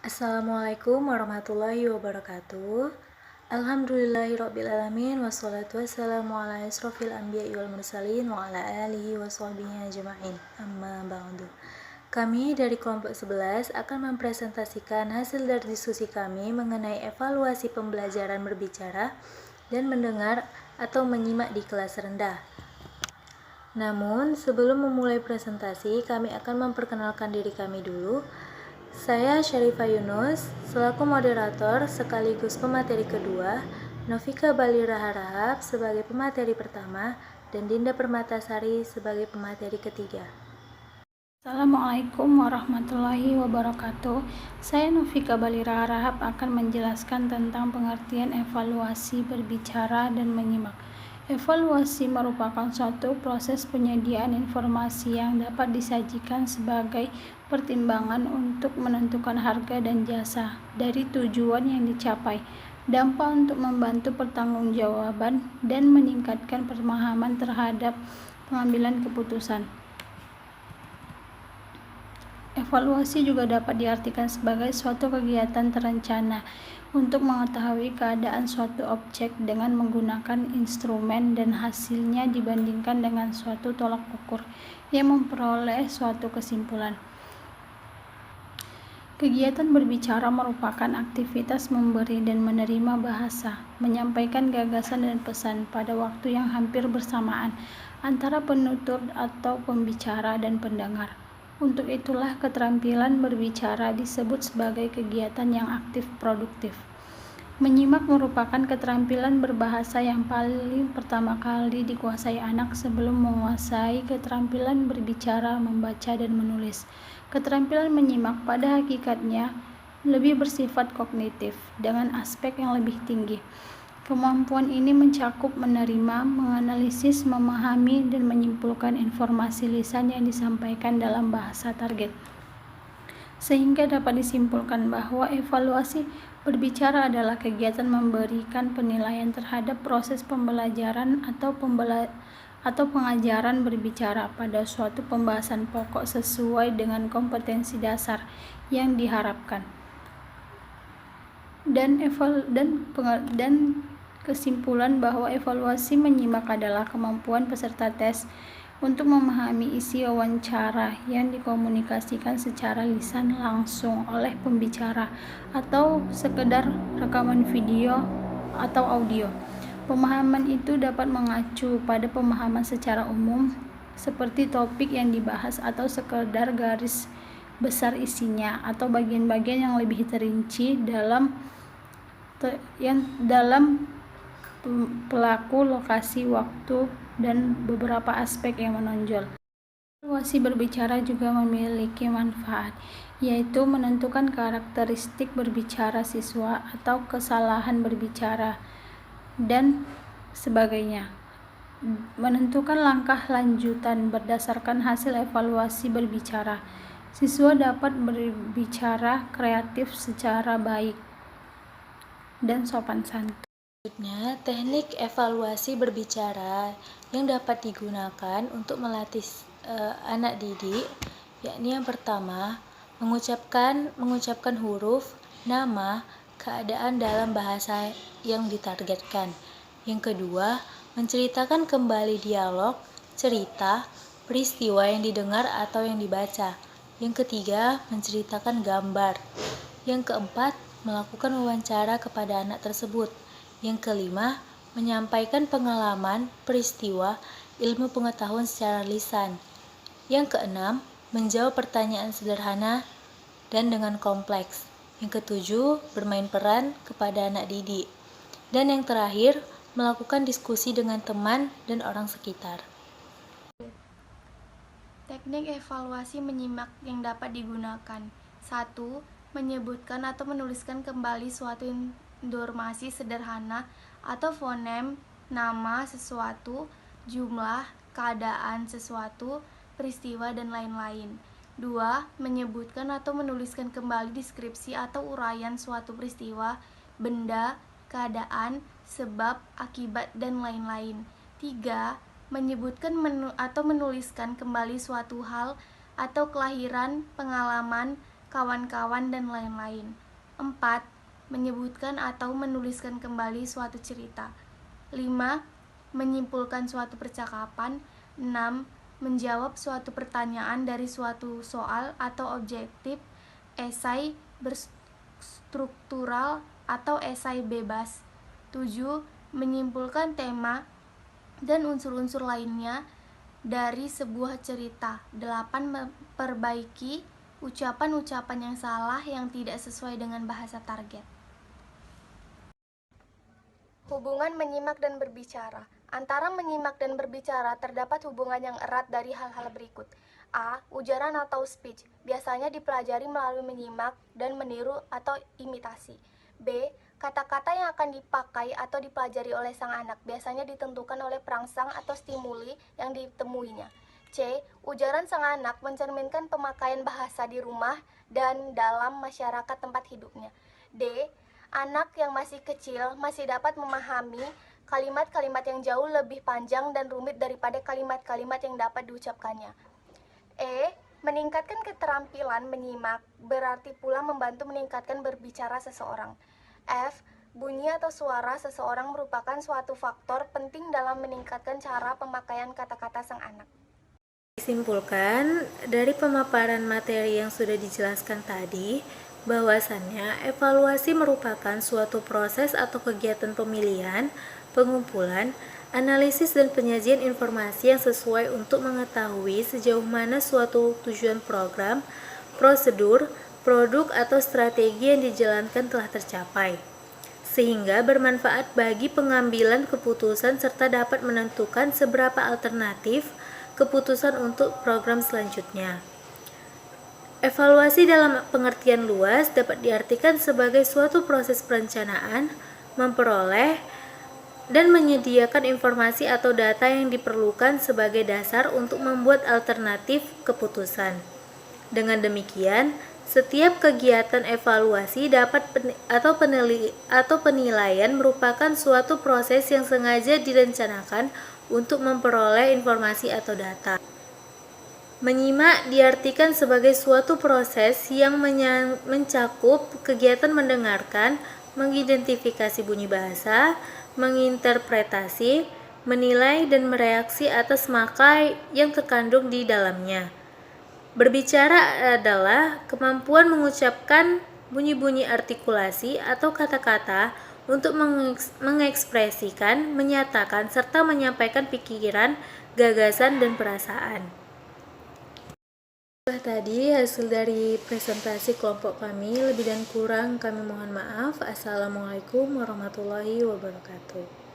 Assalamualaikum warahmatullahi wabarakatuh. Alhamdulillahirrabbilalamin. Wassalatu wassalamu ala asrofil anbiya'i wal mursalin wa ala alihi wa sahbihi ajma'in. Amma ba'du. Kami dari kelompok 11 akan mempresentasikan hasil dari diskusi kami mengenai evaluasi pembelajaran berbicara dan mendengar atau menyimak di kelas rendah. Namun, sebelum memulai presentasi, kami akan memperkenalkan diri kami dulu. Saya Syarifah Yunus, selaku moderator sekaligus pemateri kedua, Novika Balira Harahap sebagai pemateri pertama, dan Dinda Permatasari sebagai pemateri ketiga. Assalamualaikum warahmatullahi wabarakatuh. Saya Novika Balira Harahap akan menjelaskan tentang pengertian evaluasi berbicara dan menyimak. Evaluasi merupakan suatu proses penyediaan informasi yang dapat disajikan sebagai pertimbangan untuk menentukan harga dan jasa dari tujuan yang dicapai, dampak untuk membantu pertanggungjawaban dan meningkatkan pemahaman terhadap pengambilan keputusan. Evaluasi juga dapat diartikan sebagai suatu kegiatan terencana untuk mengetahui keadaan suatu objek dengan menggunakan instrumen dan hasilnya dibandingkan dengan suatu tolak ukur yang memperoleh suatu kesimpulan. Kegiatan berbicara merupakan aktivitas memberi dan menerima bahasa, menyampaikan gagasan dan pesan pada waktu yang hampir bersamaan antara penutur atau pembicara dan pendengar. Untuk itulah keterampilan berbicara disebut sebagai kegiatan yang aktif produktif. Menyimak merupakan keterampilan berbahasa yang paling pertama kali dikuasai anak sebelum menguasai keterampilan berbicara, membaca, dan menulis. Keterampilan menyimak pada hakikatnya lebih bersifat kognitif dengan aspek yang lebih tinggi. Kemampuan ini mencakup menerima, menganalisis, memahami, dan menyimpulkan informasi lisan yang disampaikan dalam bahasa target. Sehingga dapat disimpulkan bahwa evaluasi berbicara adalah kegiatan memberikan penilaian terhadap proses pembelajaran atau pengajaran berbicara pada suatu pembahasan pokok sesuai dengan kompetensi dasar yang diharapkan. Dan kesimpulan bahwa evaluasi menyimak adalah kemampuan peserta tes untuk memahami isi wawancara yang dikomunikasikan secara lisan langsung oleh pembicara atau sekedar rekaman video atau audio. Pemahaman itu dapat mengacu pada pemahaman secara umum seperti topik yang dibahas atau sekedar garis besar isinya atau bagian-bagian yang lebih terinci dalam pelaku, lokasi, waktu, dan beberapa aspek yang menonjol. Evaluasi berbicara juga memiliki manfaat, yaitu menentukan karakteristik berbicara siswa atau kesalahan berbicara, dan sebagainya. Menentukan langkah lanjutan berdasarkan hasil evaluasi berbicara. Siswa dapat berbicara kreatif secara baik dan sopan santun. Selanjutnya, teknik evaluasi berbicara yang dapat digunakan untuk melatih anak didik, yakni yang pertama, mengucapkan huruf, nama, keadaan dalam bahasa yang ditargetkan. Yang kedua, menceritakan kembali dialog, cerita, peristiwa yang didengar atau yang dibaca. Yang ketiga, menceritakan gambar. Yang keempat, melakukan wawancara kepada anak tersebut. Yang kelima, menyampaikan pengalaman, peristiwa, ilmu pengetahuan secara lisan. Yang keenam, menjawab pertanyaan sederhana dan dengan kompleks. Yang ketujuh, bermain peran kepada anak didik. Dan yang terakhir, melakukan diskusi dengan teman dan orang sekitar. Teknik evaluasi menyimak yang dapat digunakan. 1. Menyebutkan atau menuliskan kembali suatu informasi sederhana atau fonem, nama sesuatu, jumlah, keadaan sesuatu, peristiwa, dan lain-lain. 2. Menyebutkan atau menuliskan kembali deskripsi atau uraian suatu peristiwa, benda, keadaan, sebab, akibat, dan lain-lain. 3. Menyebutkan atau menuliskan kembali suatu hal atau kelahiran, pengalaman, kawan-kawan, dan lain-lain. 4. Menyebutkan atau menuliskan kembali suatu cerita. 5. Menyimpulkan suatu percakapan. 6. Menjawab suatu pertanyaan dari suatu soal atau objektif. Esai berstruktural atau esai bebas. 7. Menyimpulkan tema dan unsur-unsur lainnya dari sebuah cerita. 8. Memperbaiki ucapan-ucapan yang salah yang tidak sesuai dengan bahasa target. Hubungan menyimak dan berbicara. Antara menyimak dan berbicara terdapat hubungan yang erat dari hal-hal berikut. A. Ujaran atau speech, biasanya dipelajari melalui menyimak dan meniru atau imitasi. B. Kata-kata yang akan dipakai atau dipelajari oleh sang anak, biasanya ditentukan oleh perangsang atau stimuli yang ditemuinya. C. Ujaran sang anak mencerminkan pemakaian bahasa di rumah dan dalam masyarakat tempat hidupnya. D. Anak yang masih kecil masih dapat memahami kalimat-kalimat yang jauh lebih panjang dan rumit daripada kalimat-kalimat yang dapat diucapkannya. E. Meningkatkan keterampilan menyimak berarti pula membantu meningkatkan berbicara seseorang. F. Bunyi atau suara seseorang merupakan suatu faktor penting dalam meningkatkan cara pemakaian kata-kata sang anak. Disimpulkan dari pemaparan materi yang sudah dijelaskan tadi, bahwasannya evaluasi merupakan suatu proses atau kegiatan pemilihan, pengumpulan, analisis dan penyajian informasi yang sesuai untuk mengetahui sejauh mana suatu tujuan program, prosedur, produk atau strategi yang dijalankan telah tercapai, sehingga bermanfaat bagi pengambilan keputusan serta dapat menentukan seberapa alternatif keputusan untuk program selanjutnya. Evaluasi dalam pengertian luas dapat diartikan sebagai suatu proses perencanaan, memperoleh, dan menyediakan informasi atau data yang diperlukan sebagai dasar untuk membuat alternatif keputusan. Dengan demikian, setiap kegiatan evaluasi dapat penilaian merupakan suatu proses yang sengaja direncanakan untuk memperoleh informasi atau data. Menyimak diartikan sebagai suatu proses yang mencakup kegiatan mendengarkan, mengidentifikasi bunyi bahasa, menginterpretasi, menilai, dan mereaksi atas makna yang terkandung di dalamnya. Berbicara adalah kemampuan mengucapkan bunyi-bunyi artikulasi atau kata-kata untuk mengekspresikan, menyatakan, serta menyampaikan pikiran, gagasan, dan perasaan. Tadi hasil dari presentasi kelompok kami, lebih dan kurang kami mohon maaf. Assalamualaikum warahmatullahi wabarakatuh.